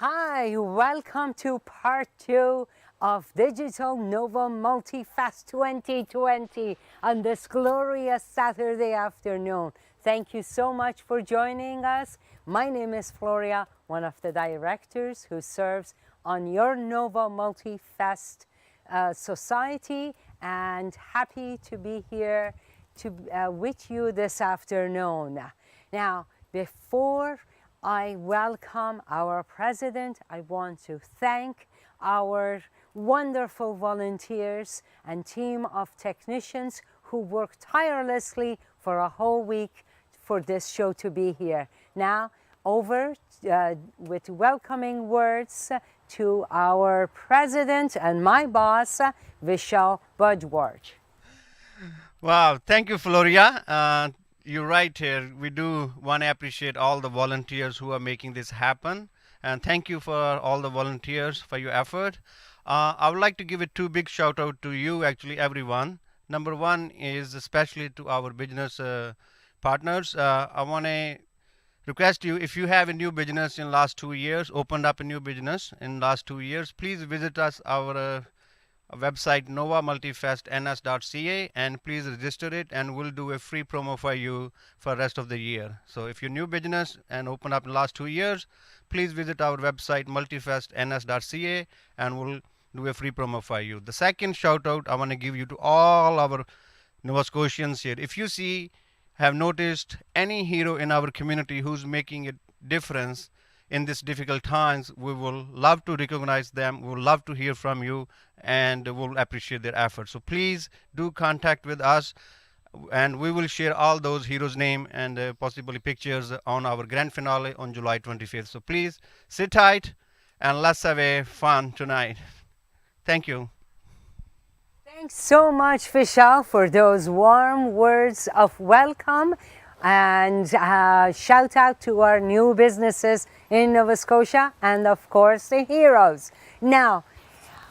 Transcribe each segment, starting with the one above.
Hi, welcome to part 2 of Digital Nova Multifest 2020 on this glorious Saturday afternoon. Thank you so much for joining us. My name is Floria, one of the directors who serves on your Nova Multifest Society, and happy to be here with you this afternoon. Now, before I welcome our president, I want to thank our wonderful volunteers and team of technicians who worked tirelessly for a whole week for this show to be here. Now, over with welcoming words to our president and my boss, Vishal Bhardwaj. Wow, thank you, Floria. You're right here. We do want to appreciate all the volunteers who are making this happen. And thank you for all the volunteers for your effort. I would like to give a two big shout out to you, actually, everyone. Number one is especially to our business partners. I want to request you, if you have a new business in last 2 years, opened up a new business in last 2 years, please visit us, our website novamultifestns.ca, and please register it, and we'll do a free promo for you for the rest of the year. So if you're new business and opened up in the last 2 years, please visit our website multifestns.ca, and we'll do a free promo for you. The second shout out I want to give you to all our Nova Scotians here. If you have noticed any hero in our community who's making a difference in these difficult times, we will love to recognize them. We will love to hear from you, and we'll appreciate their efforts. So please do contact with us, and we will share all those heroes' name and possibly pictures on our grand finale on July 25th. So please sit tight and let's have a fun tonight. Thank you. Thanks so much, Vishal, for those warm words of welcome. And shout out to our new businesses in Nova Scotia and, of course, the heroes. Now,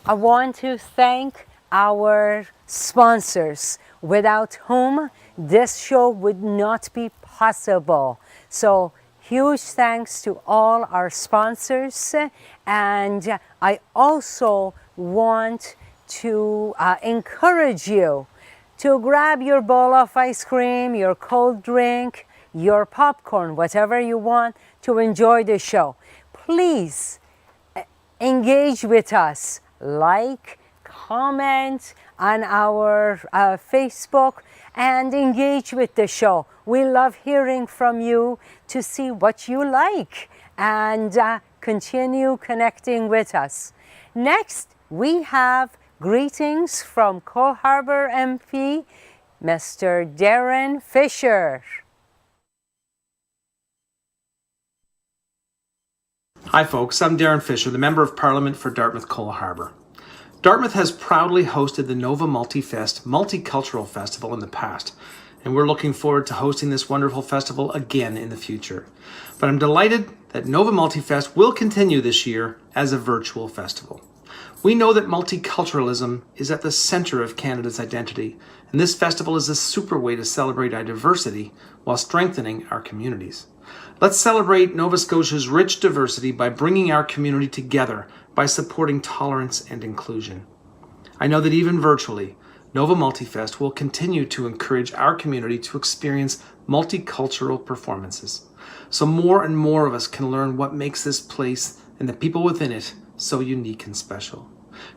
I want to thank our sponsors, without whom this show would not be possible. So, huge thanks to all our sponsors. And I also want to encourage you to grab your bowl of ice cream, your cold drink, your popcorn, whatever you want to enjoy the show. Please engage with us. Like, comment on our Facebook, and engage with the show. We love hearing from you to see what you like, and continue connecting with us. Next, we have greetings from Cole Harbour MP, Mr. Darren Fisher. Hi folks, I'm Darren Fisher, the Member of Parliament for Dartmouth Cole Harbour. Dartmouth has proudly hosted the Nova Multifest Multicultural Festival in the past, and we're looking forward to hosting this wonderful festival again in the future. But I'm delighted that Nova Multifest will continue this year as a virtual festival. We know that multiculturalism is at the center of Canada's identity, and this festival is a super way to celebrate our diversity while strengthening our communities. Let's celebrate Nova Scotia's rich diversity by bringing our community together by supporting tolerance and inclusion. I know that even virtually, Nova Multifest will continue to encourage our community to experience multicultural performances, so more and more of us can learn what makes this place and the people within it so unique and special.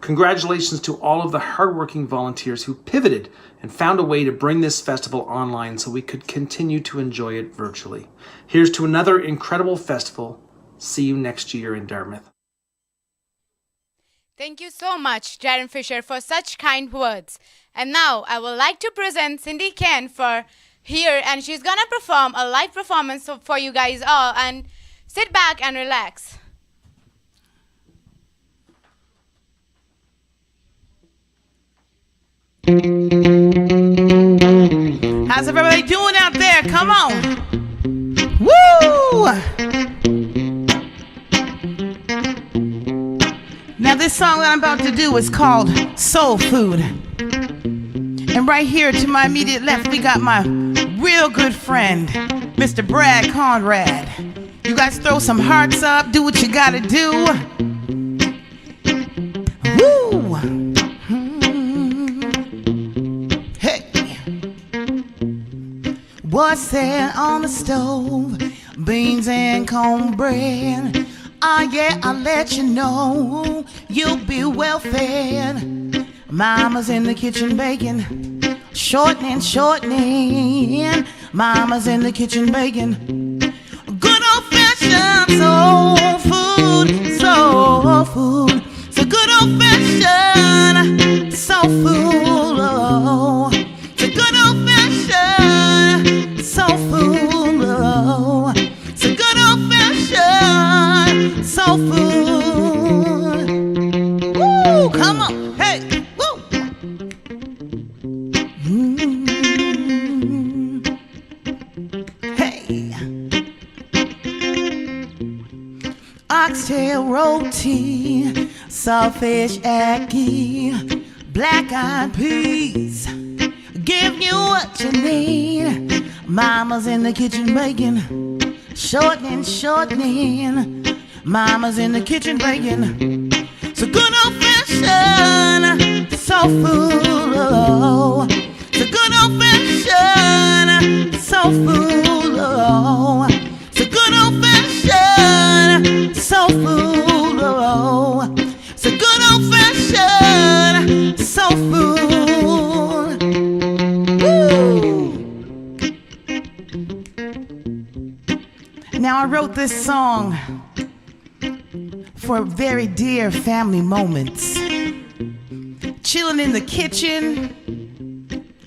Congratulations to all of the hardworking volunteers who pivoted and found a way to bring this festival online so we could continue to enjoy it virtually. Here's to another incredible festival. See you next year in Dartmouth. Thank you so much, Darren Fisher, for such kind words. And now I would like to present Cindy Ken for here, and she's gonna perform a live performance for you guys all. And sit back and relax. How's everybody doing out there? Come on. Woo! Now this song that I'm about to do is called Soul Food. And right here to my immediate left, we got my real good friend, Mr. Brad Conrad. You guys throw some hearts up, do what you gotta do. Woo! Hey! What's there on the stove? Beans and cornbread. Ah, yeah, I'll let you know. You'll be well fed. Mama's in the kitchen baking. Shortening. Mama's in the kitchen baking. Good old-fashioned soul food. So good old-fashioned soul food. Oh, so good old-fashioned soul food. Oh, so good old-fashioned soul food. Woo, come on, hey, woo. Hey. Oxtail roti, saltfish ackee, black-eyed peas, give you what you need. Mama's in the kitchen baking, shortening. Mama's in the kitchen baking. So good old-fashioned soul food. Oh, so good old-fashioned soul food. Oh, so good old-fashioned soul food. Oh, so good old-fashioned soul food. Woo! Now I wrote this song for very dear family moments. Chilling in the kitchen,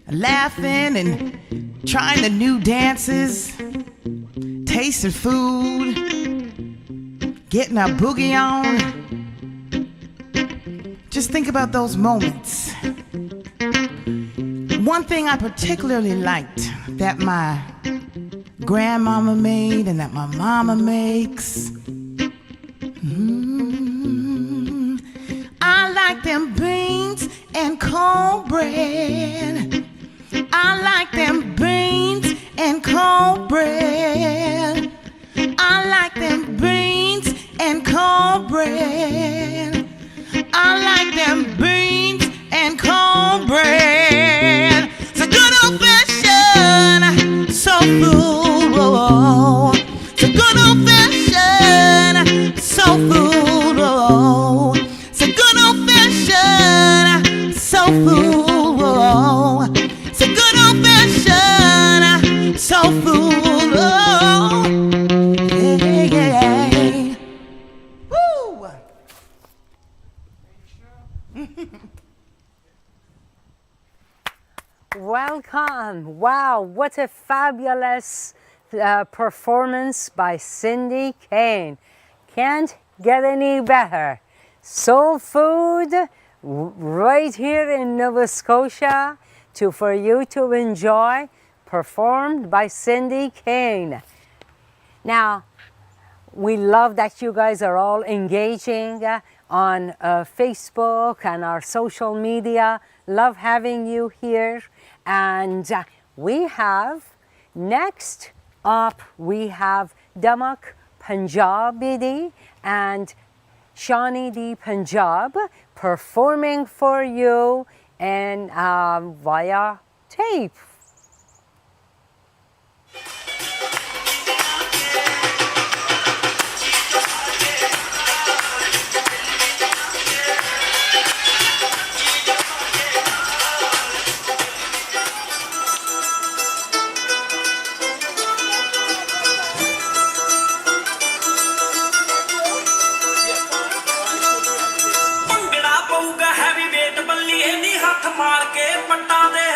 laughing and trying the new dances, tasting food, getting our boogie on. Just think about those moments. One thing I particularly liked that my grandmama made and that my mama makes. I like them beans and cornbread. I like them beans and cornbread. I like them beans and cornbread. I like them beans and cornbread. So good old-fashioned soul food. Oh, so good old-fashioned soul food. Oh, so good old-fashioned soul food. Oh, so good old-fashioned soul food. Oh, yeah. Woo! Welcome. Wow, what a fabulous performance by Cindy Kane. Can't get any better. Soul food right here in Nova Scotia for you to enjoy, performed by Cindy Kane. Now, we love that you guys are all engaging on Facebook and our social media. Love having you here. And we have, next up, we have Damak Punjabi and Shani D Punjab performing for you and via tape. Heavy weight ਬੱਲੀਏ ਨੀ ਹੱਥ ਮਾਰ ਕੇ ਪੱਟਾਂ ਦੇ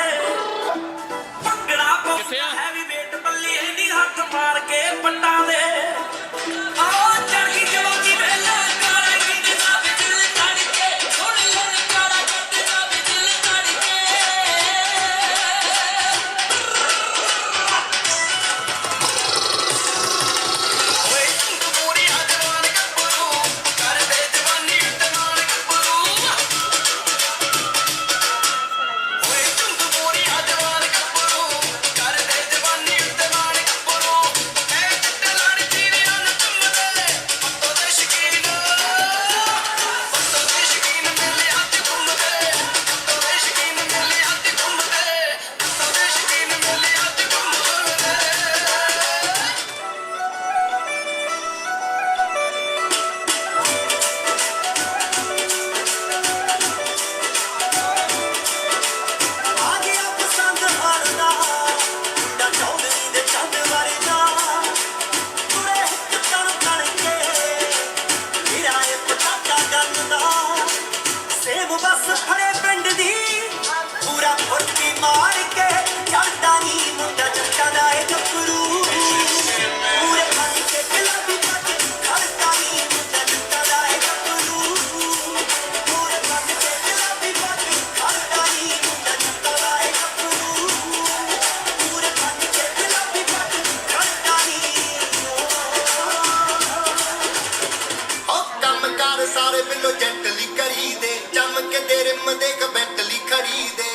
को gently करी दे चमक तेरे मदे का बेंटली खरीदे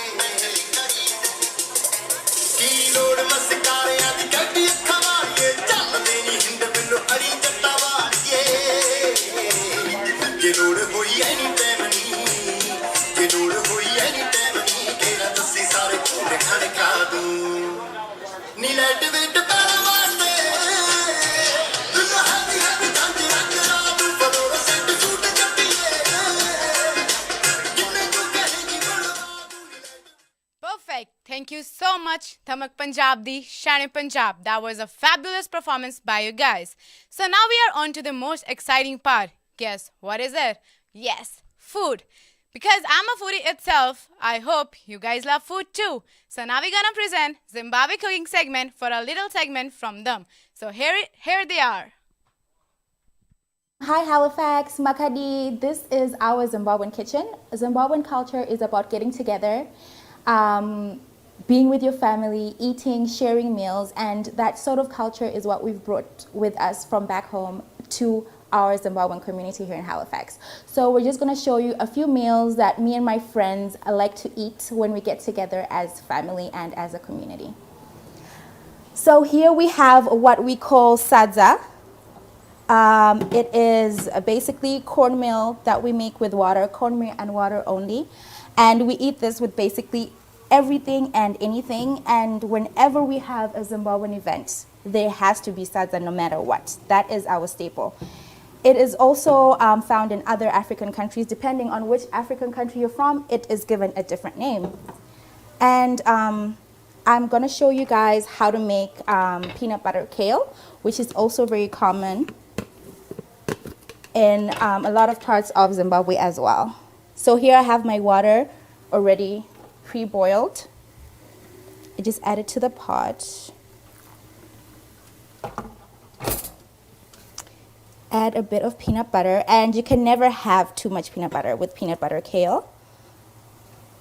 की लोड़ मस्कारियां दी गड्डी अखां वालिए चल देनी हिंद बिल्लो अड़ी जट्टा वालिए जे लोड़ होई एनी टाइम नी जे लोड़ होई एनी टाइम नी केरा दस्सी सारे पूरे खड़का दूं नी लाइट वेट पैरा वास्ते दुल्हा हैवी हैवी जंज रंग रात फलोरा सेट सूट जट्टिए जिन्ने तू कहेगी बनवा दूं Perfect. Thank you so much, Thamak Punjab di Shane Punjab. That was a fabulous performance by you guys. So now we are on to the most exciting part. Guess what is it? Yes, food. Because I'm a foodie itself, I hope you guys love food too. So now we're gonna present Zimbabwe cooking segment for a little segment from them. So here they are. Hi Halifax, Makadi. This is our Zimbabwean kitchen. Zimbabwean culture is about getting together, being with your family, eating, sharing meals, and that sort of culture is what we've brought with us from back home to our Zimbabwean community here in Halifax. So we're just going to show you a few meals that me and my friends like to eat when we get together as family and as a community. So here we have what we call sadza. It is basically cornmeal that we make with water, cornmeal and water only. And we eat this with basically everything and anything. And whenever we have a Zimbabwean event, there has to be sadza no matter what. That is our staple. It is also found in other African countries. Depending on which African country you're from, it is given a different name. And I'm going to show you guys how to make peanut butter kale, which is also very common in a lot of parts of Zimbabwe as well. So here I have my water already pre-boiled. I just add it to the pot. Add a bit of peanut butter, and you can never have too much peanut butter with peanut butter kale.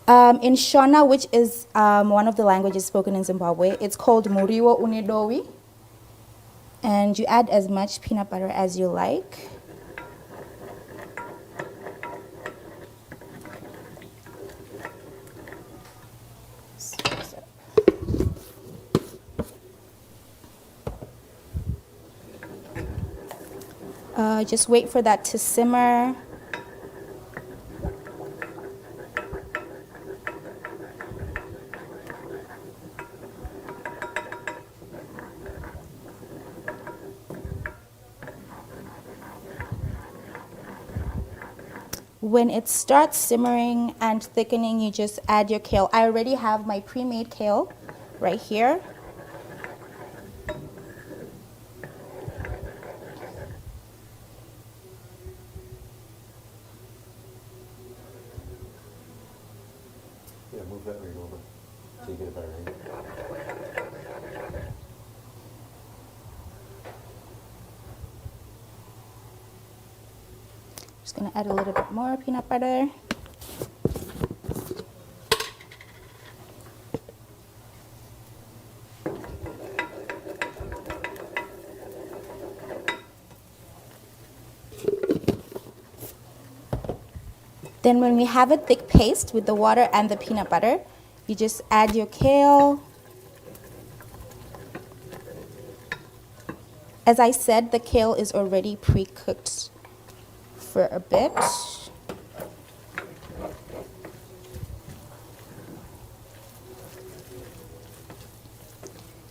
In Shona, which is one of the languages spoken in Zimbabwe, it's called muriwo unedowi. And you add as much peanut butter as you like. Just wait for that to simmer. When it starts simmering and thickening, you just add your kale. I already have my pre-made kale right here. Yeah, move that ring over so you get a better angle. Just gonna add a little bit more peanut butter. Then when we have a thick paste with the water and the peanut butter, you just add your kale. As I said, the kale is already pre-cooked for a bit.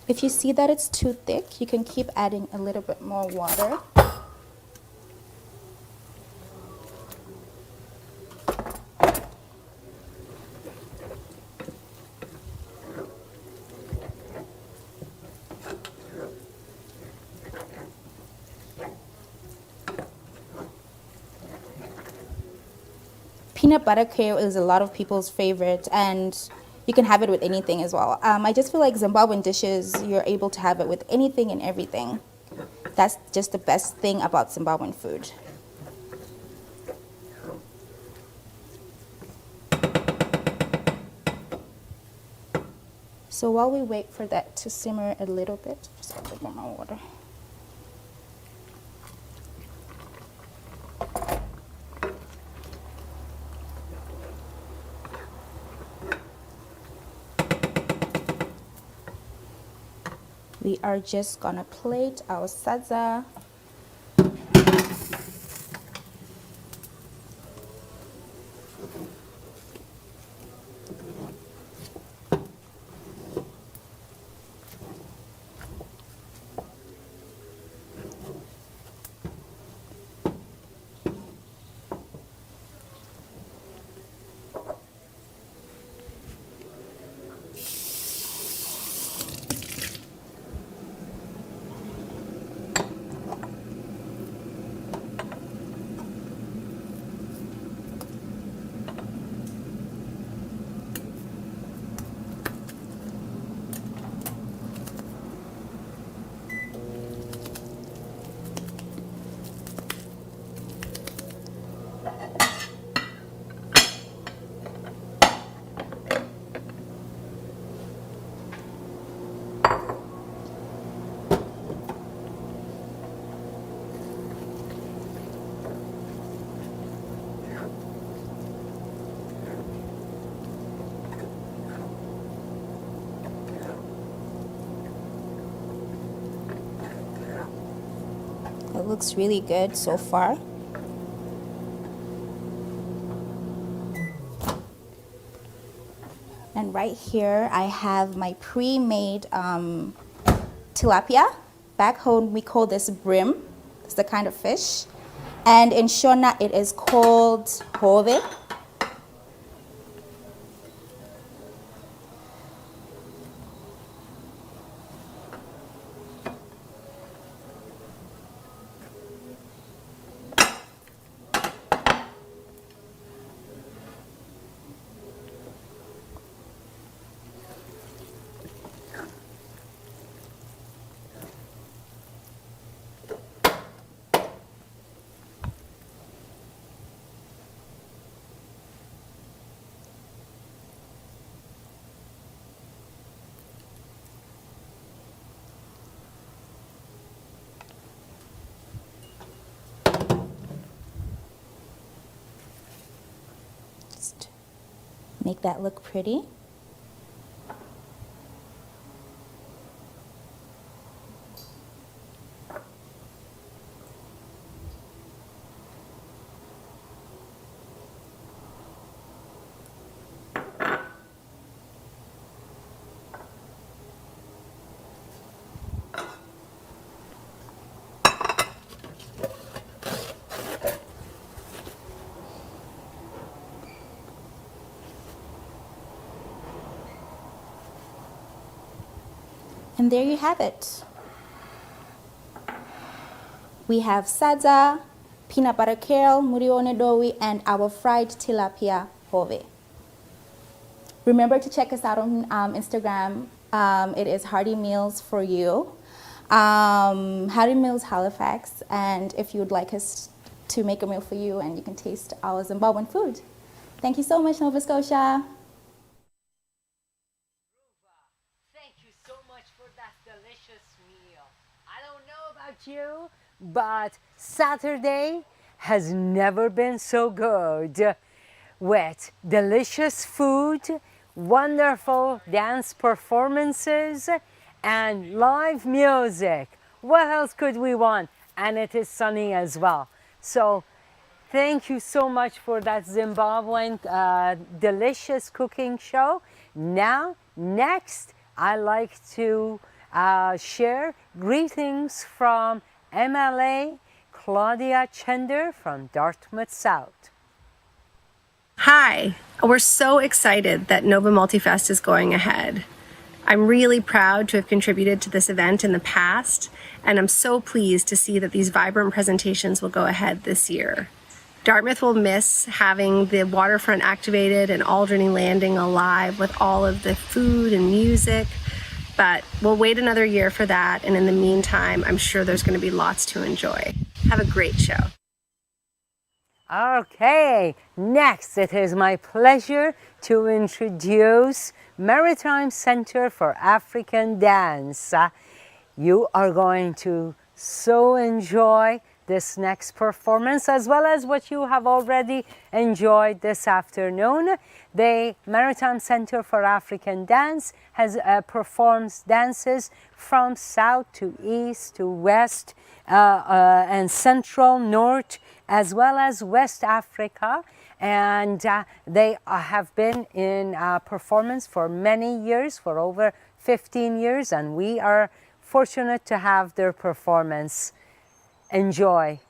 If you see that it's too thick, you can keep adding a little bit more water. Peanut butter kale is a lot of people's favorite, and you can have it with anything as well. I just feel like Zimbabwean dishes, you're able to have it with anything and everything. That's just the best thing about Zimbabwean food. So while we wait for that to simmer a little bit, just add a little more water. we are just gonna plate our sadza. It looks really good so far. And right here, I have my pre-made tilapia. Back home, we call this brim. It's the kind of fish. And in Shona, it is called hove. Just make that look pretty. And there you have it. We have sadza, peanut butter kale, murione dowi, and our fried tilapia hove. Remember to check us out on Instagram. It is Hearty Meals for you. Hearty Meals Halifax. And if you would like us to make a meal for you, and you can taste our Zimbabwean food. Thank you so much, Nova Scotia. Thank you so much for that delicious meal. I don't know about you, but Saturday has never been so good. With delicious food, wonderful dance performances, and live music. What else could we want? And it is sunny as well. So thank you so much for that Zimbabwean delicious cooking show. Now, next, I like to share greetings from MLA Claudia Chender from Dartmouth South. Hi, we're so excited that Nova Multifest is going ahead. I'm really proud to have contributed to this event in the past, and I'm so pleased to see that these vibrant presentations will go ahead this year. Dartmouth will miss having the waterfront activated and Alderney Landing alive with all of the food and music, but we'll wait another year for that, and in the meantime, I'm sure there's going to be lots to enjoy. Have a great show. Okay, next it is my pleasure to introduce Maritime Center for African Dance. You are going to so enjoy this next performance, as well as what you have already enjoyed this afternoon. The Maritime Center for African Dance has performs dances from south to east to west and central, north, as well as West Africa. And they have been in performance for many years, for over 15 years, and we are fortunate to have their performance. Enjoy.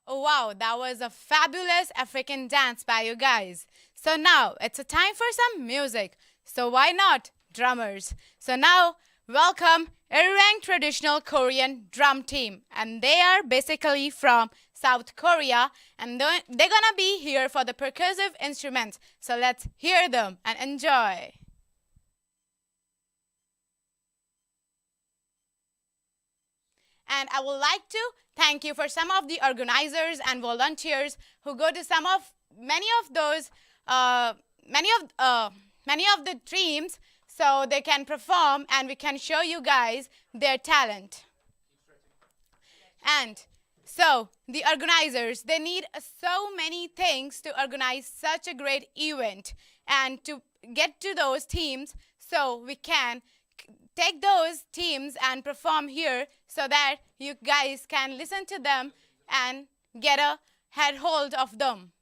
Wow, that was a fabulous African dance by you guys. So now it's a time for some music. So why not drummers? So now welcome Irang traditional Korean drum team, and they are basically from South Korea, and they're gonna be here for the percussive instruments. So let's hear them and enjoy. And I would like to thank you for some of the organizers and volunteers who go to many of the teams so they can perform and we can show you guys their talent. And so the organizers, they need so many things to organize such a great event and to get to those teams so we can take those teams and perform here so that you guys can listen to them and get a head hold of them.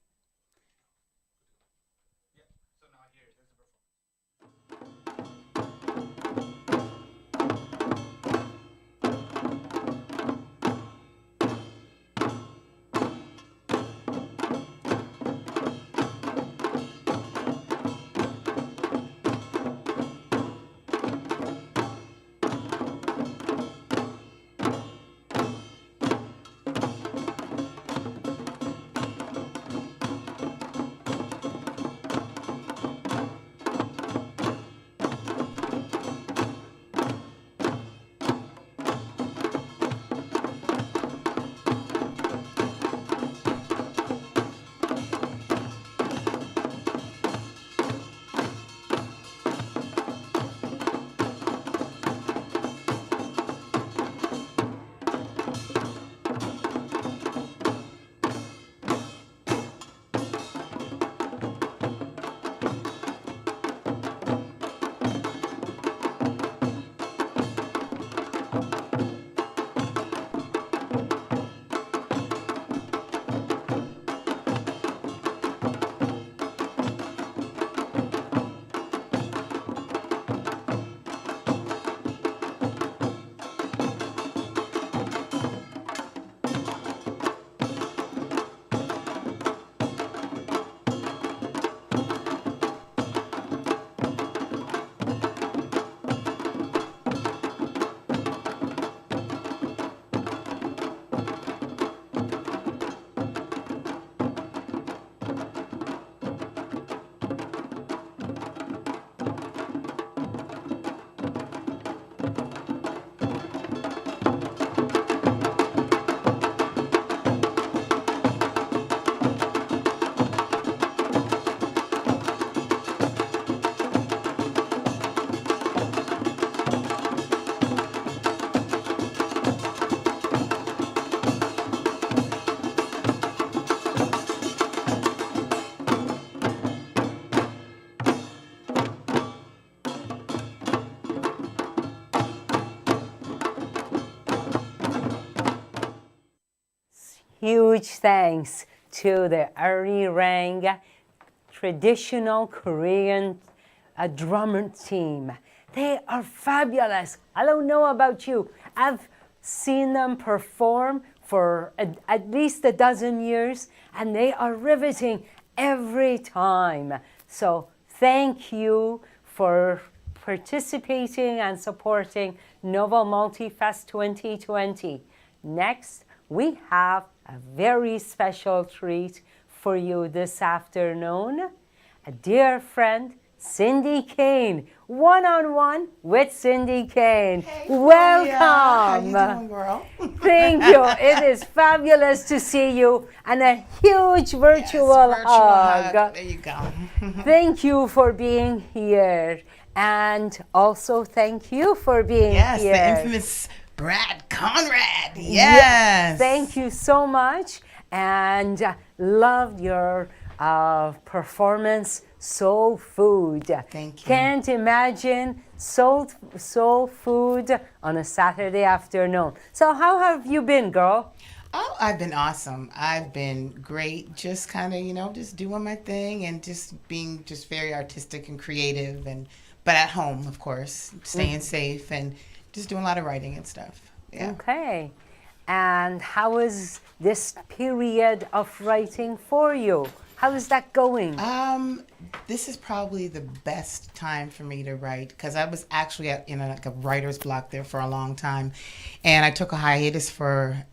Huge thanks to the Arirang traditional Korean drummer team. They are fabulous. I don't know about you. I've seen them perform for at least a dozen years, and they are riveting every time. So thank you for participating and supporting Nova Multifest 2020. Next, we have a very special treat for you this afternoon. A dear friend, Cindy Kane, one-on-one with Cindy Kane. Hey, welcome. How you doing, girl? Thank you. It is fabulous to see you, and a huge virtual hug. There you go. Thank you for being here, and also thank you for being Yes, here. the infamous Brad Conrad. Yes. Thank you so much, and loved your performance, Soul Food. Thank you. Can't imagine soul food on a Saturday afternoon. So how have you been, girl? Oh, I've been awesome. I've been great. Just kind of, just doing my thing and just being just very artistic and creative, but at home, of course, staying safe and just doing a lot of writing and stuff. Yeah. Okay. And how is this period of writing for you? How is that going? This is probably the best time for me to write because I was actually in a writer's block there for a long time, and I took a hiatus for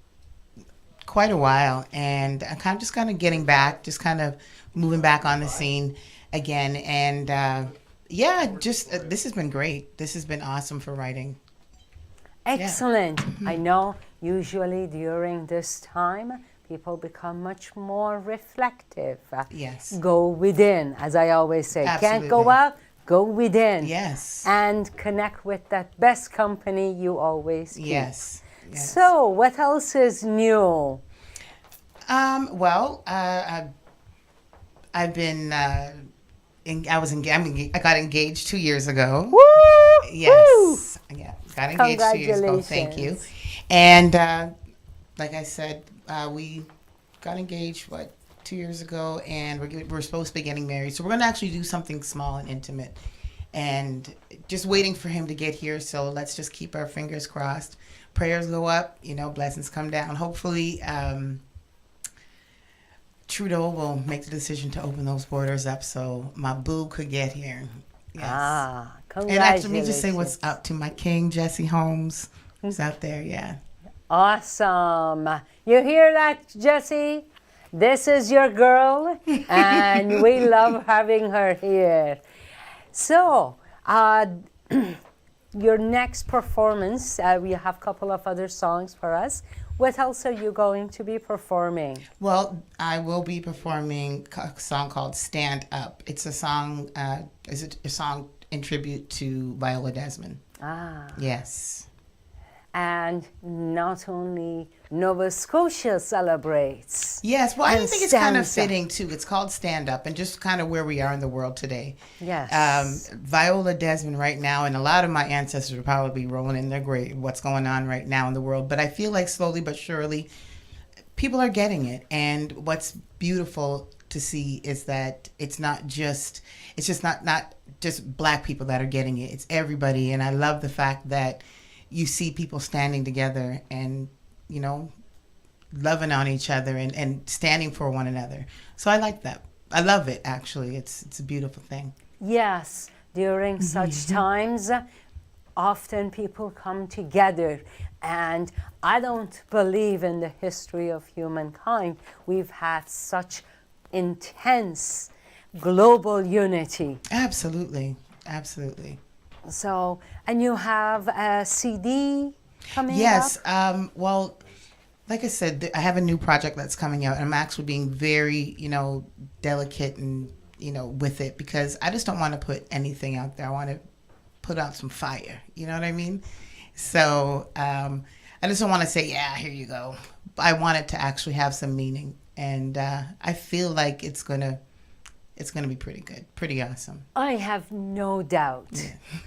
quite a while, and I'm just kind of getting back, just kind of moving back on the scene again, and this has been great. This has been awesome for writing. Excellent. I know usually during this time, people become much more reflective. Yes. Go within, as I always say. Can't go Absolutely. out, go within. Yes. And connect with that best company you always keep. Yes. Yes. So, what else is new? Well, I've been. I got engaged 2 years ago. Woo! Yes. Yeah. Got engaged 2 years ago. Thank you. Congratulations. And like I said, we got engaged 2 years ago, and we're supposed to be getting married. So we're gonna actually do something small and intimate, and just waiting for him to get here. So let's just keep our fingers crossed. Prayers go up, blessings come down. Hopefully, Trudeau will make the decision to open those borders up so my boo could get here. Yes. Ah, And congratulations. actually, me just say what's up to my king, Jesse Holmes, who's out there. Yeah. Awesome. You hear that, Jessie? This is your girl, and we love having her here. So, your next performance, we have a couple of other songs for us. What else are you going to be performing? Well, I will be performing a song called "Stand Up." It's a song. Is a song in tribute to Viola Desmond. Ah. Yes. And not only Nova Scotia celebrates. Yes. Well, I and think it's kind of stands up. fitting too. It's called "Stand Up," and just kind of where we are in the world today. Yes. Viola Desmond right now, and a lot of my ancestors will probably be rolling in their grave what's going on right now in the world. But I feel like slowly but surely, people are getting it. And what's beautiful to see is that it's not just Black people that are getting it. It's everybody. And I love the fact that you see people standing together and, loving on each other and standing for one another. So I like that. I love it, actually. It's a beautiful thing. Yes, during such times, often people come together, and I don't believe in the history of humankind we've had such intense global unity. Absolutely. Absolutely. So, and you have a CD coming Yes. up? Well, like I said, I have a new project that's coming out, and I'm actually being very, delicate and, with it, because I just don't want to put anything out there. I want to put out some fire. You know what I mean? So I just don't want to say, yeah, here you go. I want it to actually have some meaning, and I feel like it's gonna be pretty good, pretty awesome. I have no doubt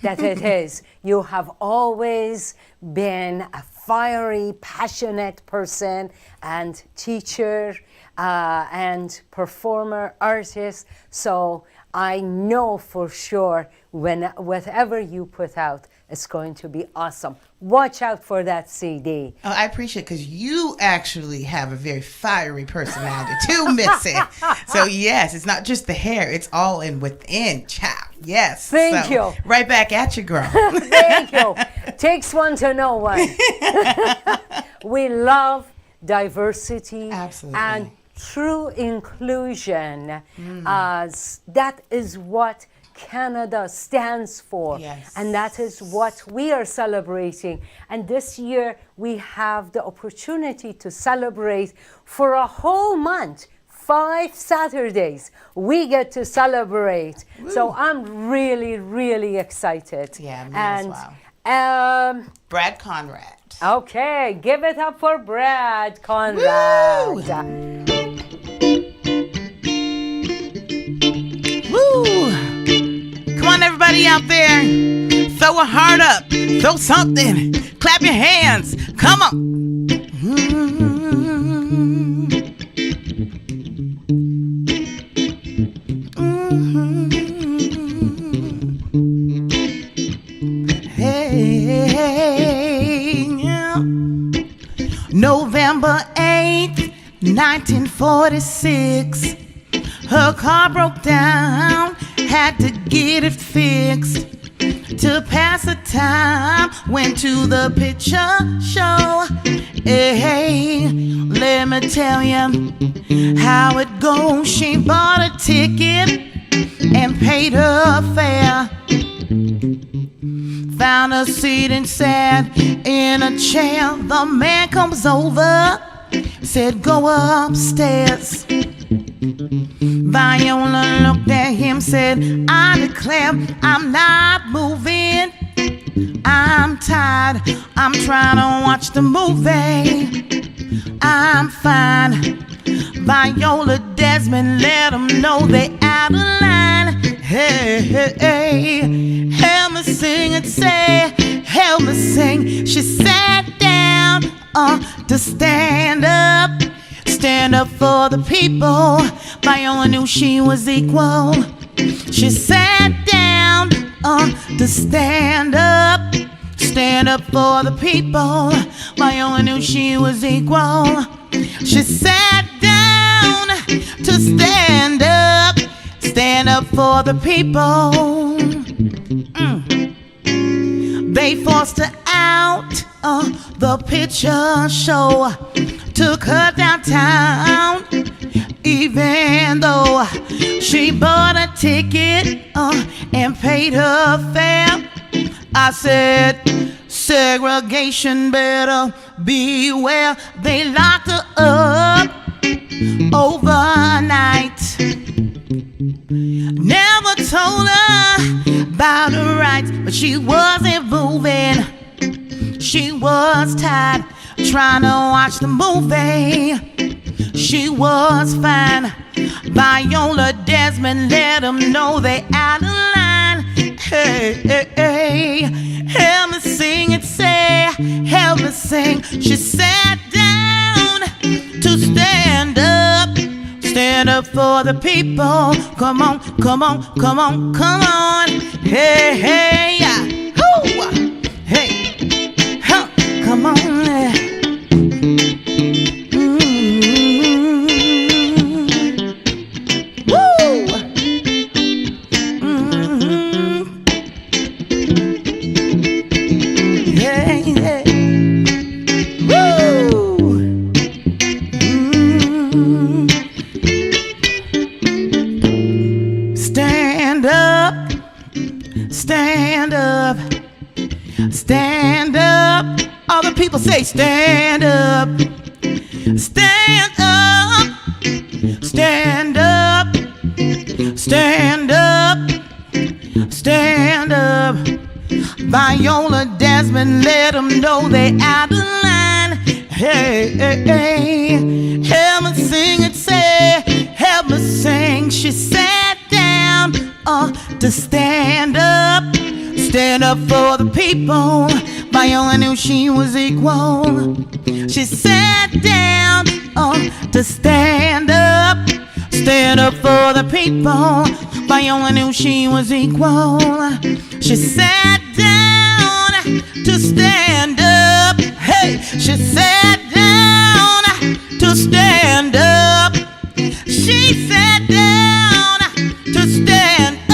that it is. You have always been a fiery, passionate person and teacher and performer, artist. So I know for sure whatever you put out, it's going to be awesome. Watch out for that CD. Oh, I appreciate it, because you actually have a very fiery personality too, Missy. So yes, it's not just the hair; it's all in within. Child, yes. Thank So, you. Right back at you, girl. Thank you. Takes one to know one. We love diversity Absolutely. and true inclusion. As that is what Canada stands for. Yes. And that is what we are celebrating. And this year we have the opportunity to celebrate for a whole month. 5 Saturdays we get to celebrate. So I'm really, really excited. Yeah, me and, as well. Um, Brad Conrad. okay, give it up for Brad Conrad. Woo! Come on, everybody out there. Throw a heart up. Throw something. Clap your hands. Come on. Hey, yeah. November 8th, 1946. Her car broke down, had to get it fixed. To pass the time, went to the picture show. Hey, let me tell you how it goes. She bought a ticket and paid her fare. found a seat and sat in a chair. The man comes over, said, go upstairs. Viola looked at him, said, I declare I'm not moving. I'm tired, I'm trying to watch the movie. I'm fine. Viola Desmond let them know they out of line. Hey, hey, hey, help me sing and say, help me sing. She sat down to stand up for the people. Viola knew she was equal. She sat down to stand up for the people. Viola knew she was equal. She sat down to stand up for the people. They forced her out the picture show, took her downtown, even though she bought a ticket and paid her fare. I said, segregation better beware. They locked her up overnight. Never told her about her rights, but she wasn't moving. She was tired trying to watch the movie. She was fine. Viola Desmond let them know they out of line. Hey, hey, hey, help me sing and say, help me sing. She sat down to stand up for the people. Come on, come on, come on, come on. Hey, hey, whoo, hey, huh, come on. Stand up. All the people say stand up. Stand up. Stand up. Stand up. Stand up. Viola Desmond let them know they out of line. Hey, hey, hey, help me sing and say, help me sing. She sat down to stand up for the people. Viola knew she was equal. She sat down to stand up for the people. Viola knew she was equal. She sat down to stand up. Hey, she sat down to stand up. She sat down to stand up.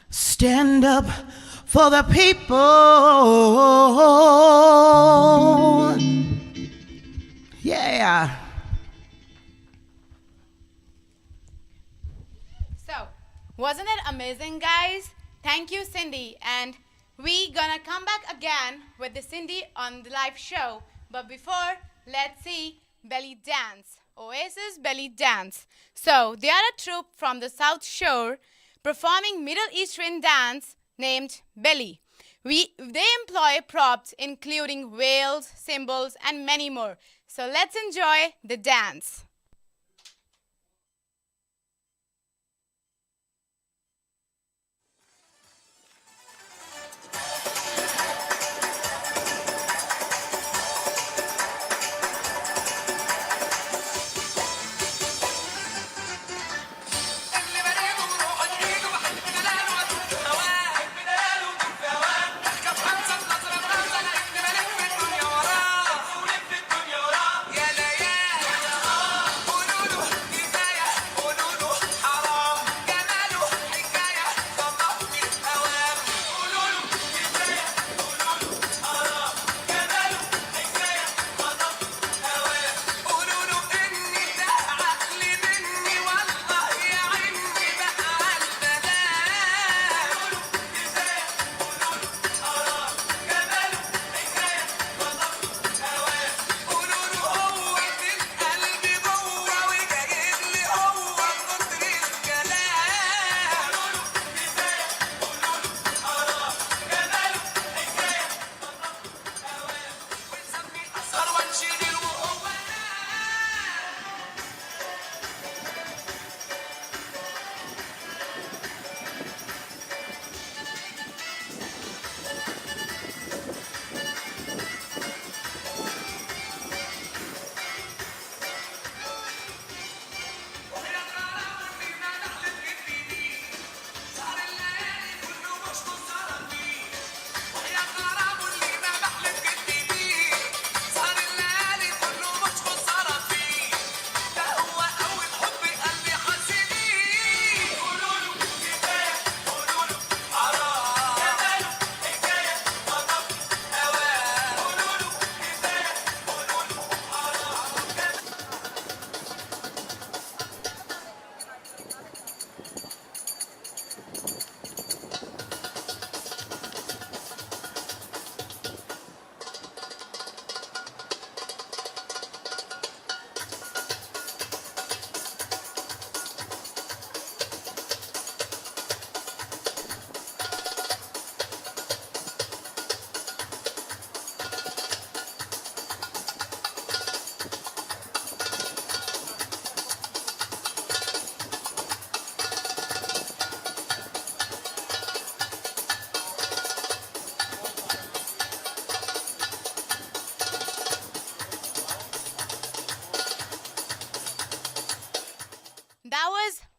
Stand up for the people. Yeah. So, wasn't it amazing, guys? Thank you, Cindy. And we gonna come back again with the Cindy on the live show. But before, let's see belly dance. Oasis belly dance. So, they are a troupe from the South Shore performing Middle Eastern dance named belly. They employ props including whales, cymbals, and many more. So let's enjoy the dance.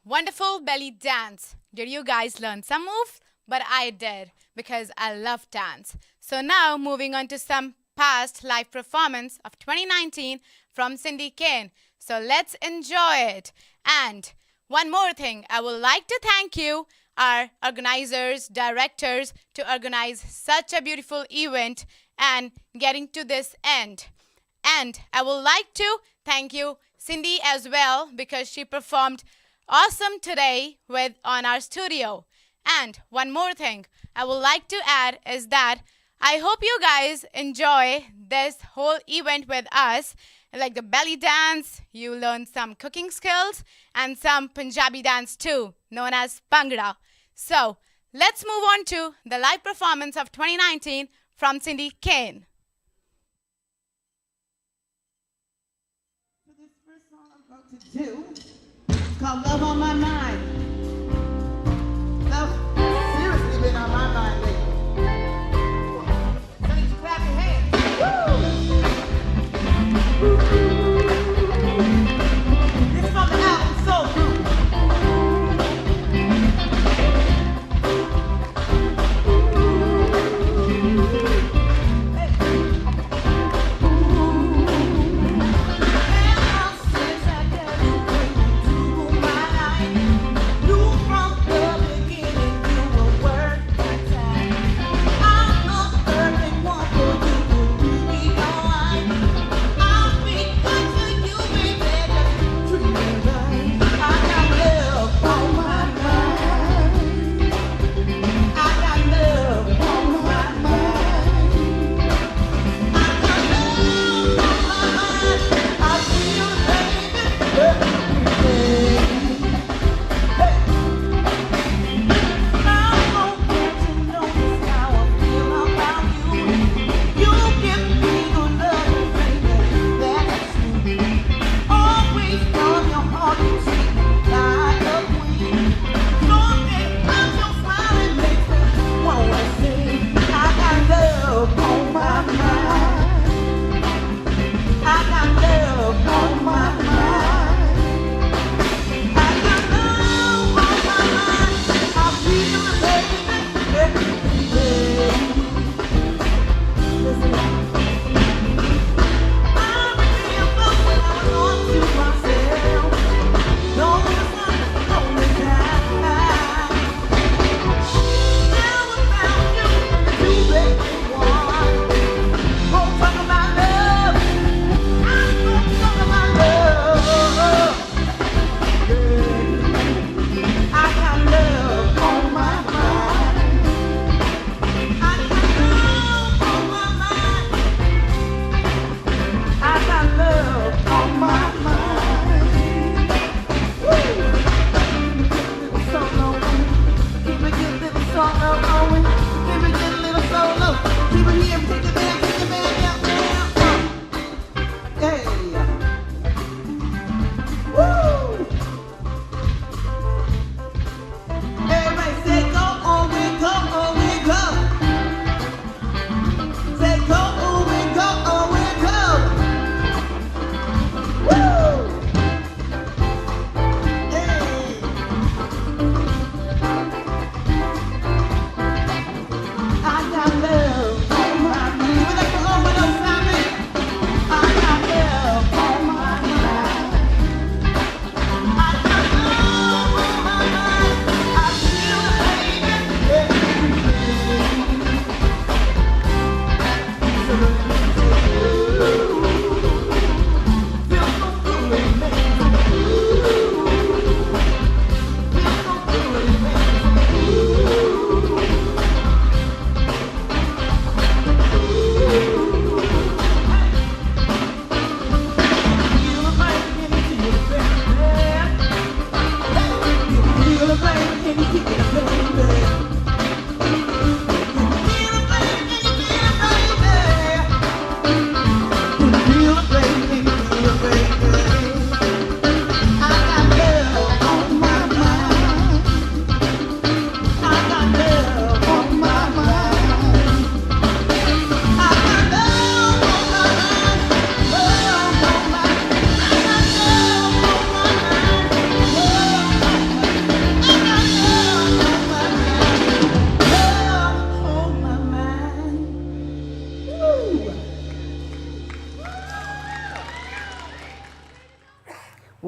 wonderful belly dance. Did you guys learn some moves? But I did because I love dance. So now moving on to some past live performance of 2019 from Cindy Kane. So let's enjoy it. And one more thing, I would like to thank you, our organizers, directors, to organize such a beautiful event and getting to this end. And I would like to thank you, Cindy, as well, because she performed awesome today on our studio. And one more thing I would like to add is that I hope you guys enjoy this whole event with us. Like the belly dance, you learn some cooking skills and some Punjabi dance too, known as Bhangra. So let's move on to the live performance of 2019 from Cindy Kane. So this first song I'm going to do is called Love on My Mind. Love seriously been on my mind lately. So you clap your hands. This is from the album Soul Food. Since I got into my life,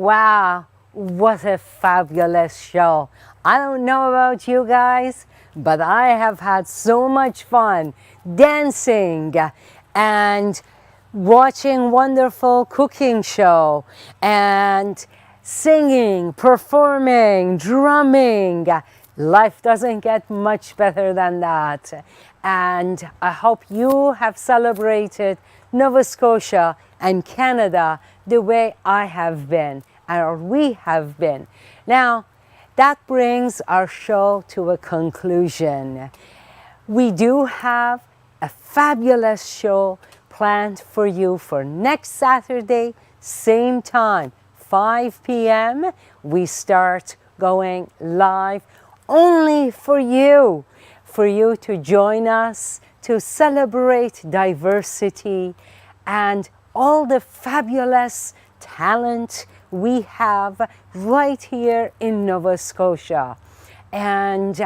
Wow, what a fabulous show. I don't know about you guys, but I have had so much fun dancing and watching wonderful cooking show and singing, performing, drumming. Life doesn't get much better than that. And I hope you have celebrated Nova Scotia and Canada the way I have been, or we have been. Now, that brings our show to a conclusion. We do have a fabulous show planned for you for next Saturday, same time, 5 p.m. We start going live only for you to join us to celebrate diversity and all the fabulous talent we have right here in Nova Scotia. And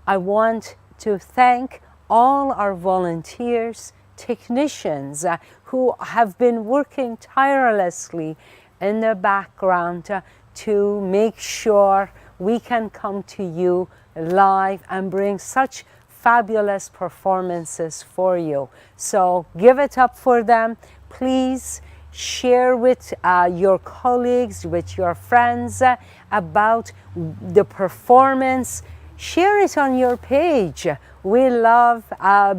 I want to thank all our volunteers, technicians who have been working tirelessly in the background to make sure we can come to you live and bring such fabulous performances for you. So give it up for them. Please share with your colleagues, with your friends about the performance. Share it on your page. We love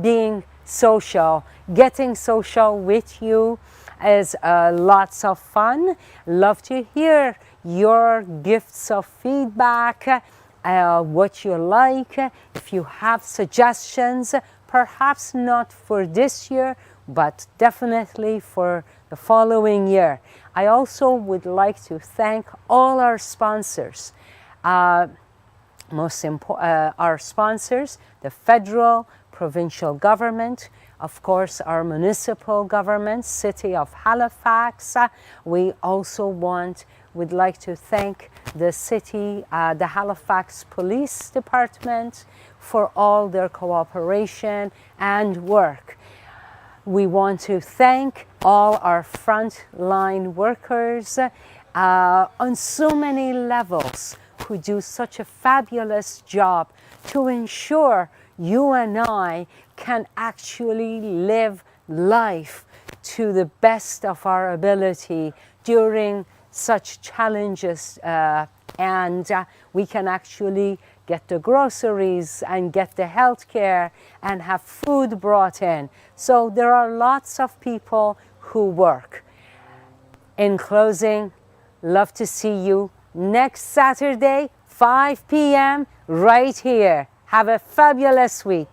being social. Getting social with you is lots of fun. Love to hear your gifts of feedback, what you like. If you have suggestions, perhaps not for this year, but definitely for the following year. I also would like to thank all our sponsors. Our sponsors, the federal, provincial government, of course our municipal government, City of Halifax. We also would like to thank the city, the Halifax Police Department for all their cooperation and work. We want to thank all our frontline workers on so many levels who do such a fabulous job to ensure you and I can actually live life to the best of our ability during such challenges, and we can actually get the groceries and get the health care and have food brought in. So there are lots of people who work. In closing, love to see you next Saturday, 5 p.m. right here. Have a fabulous week.